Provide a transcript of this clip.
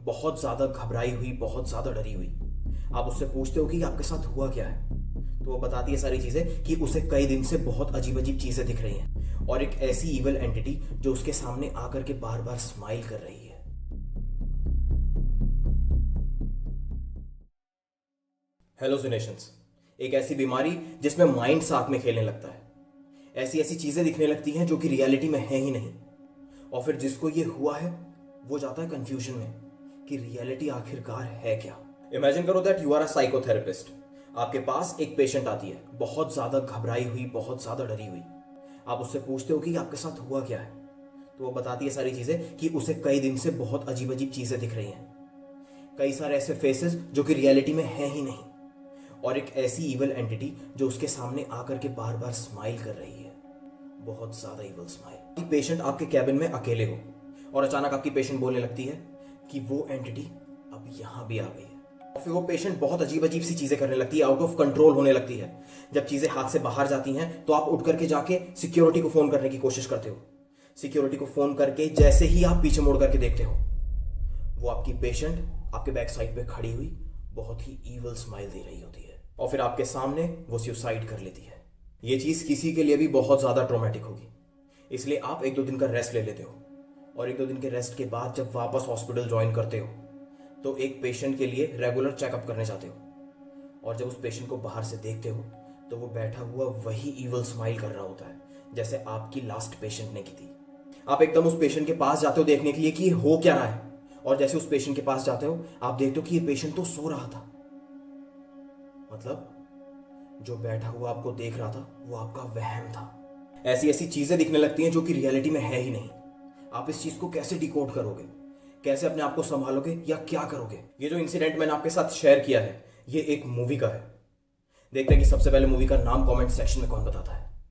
बहुत ज़्यादा घबराई हुई, बहुत ज़्यादा डरी हुई। आप उससे पूछते हो कि आपके साथ हुआ क्या है, तो वो बताती है सारी चीज़ें कि उसे कई दिन से बहुत अजीब अजीब चीज़ें दिख रही हैं और एक ऐसी इविल एंटिटी जो उसके सामने आकर के बार बार स्माइल कर रही है। हेलुसिनेशंस एक ऐसी बीमारी जिसमें माइंड साथ में खेलने लगता है। ऐसी ऐसी चीज़ें दिखने लगती हैं जो कि रियलिटी में है ही नहीं, और फिर जिसको ये हुआ है वो जाता है कंफ्यूजन में कि रियलिटी आखिरकार है क्या। इमेजिन करो that you are a psychotherapist. आपके पास एक पेशेंट आती है, बहुत ज़्यादा घबराई हुई, बहुत ज़्यादा डरी हुई। आप उससे पूछते हो कि आपके साथ हुआ क्या है, तो वो बताती है सारी चीज़ें कि उसे कई दिन से बहुत अजीब अजीब चीज़ें दिख रही हैं, कई सारे ऐसे फेसेस जो कि रियलिटी में है ही नहीं, और एक ऐसी इविल एंटिटी जो उसके सामने आकर के बार बार स्माइल कर रही है, बहुत ज़्यादा इविल स्माइल। पेशेंट आपके कैबिन में अकेले हो और अचानक आपकी पेशेंट बोलने लगती है कि वो एंटिटी अब यहाँ भी आ गई है। और फिर वो पेशेंट बहुत अजीब अजीब सी चीज़ें करने लगती है, आउट ऑफ कंट्रोल होने लगती है। जब चीज़ें हाथ से बाहर जाती हैं तो आप उठ करके जाके सिक्योरिटी को फ़ोन करने की कोशिश करते हो। सिक्योरिटी को फ़ोन करके जैसे ही आप पीछे मुड़ करके देखते हो, वो आपकी पेशेंट आपके बैक साइड पे खड़ी हुई बहुत ही ईवल स्माइल दे रही होती है, और फिर आपके सामने वो सुसाइड कर लेती है। ये चीज़ किसी के लिए भी बहुत ज़्यादा ट्रॉमेटिक होगी, इसलिए आप 1-2 दिन का रेस्ट ले लेते हो, और 1-2 दिन के रेस्ट के बाद जब वापस हॉस्पिटल ज्वाइन करते हो तो एक पेशेंट के लिए रेगुलर चेकअप करने जाते हो, और जब उस पेशेंट को बाहर से देखते हो तो वो बैठा हुआ वही ईवल स्माइल कर रहा होता है जैसे आपकी लास्ट पेशेंट ने की थी। आप एकदम उस पेशेंट के पास जाते हो देखने के लिए कि ये हो क्या रहा है, और जैसे उस पेशेंट के पास जाते हो आप देखते हो कि ये पेशेंट तो सो रहा था। मतलब जो बैठा हुआ आपको देख रहा था वो आपका वहम था। ऐसी ऐसी चीजें दिखने लगती हैं जो कि रियलिटी में है ही नहीं। आप इस चीज को कैसे डिकोड करोगे, कैसे अपने आप को संभालोगे या क्या करोगे? ये जो इंसिडेंट मैंने आपके साथ शेयर किया है ये एक मूवी का है। देखते हैं कि सबसे पहले मूवी का नाम कमेंट सेक्शन में कौन बताता है।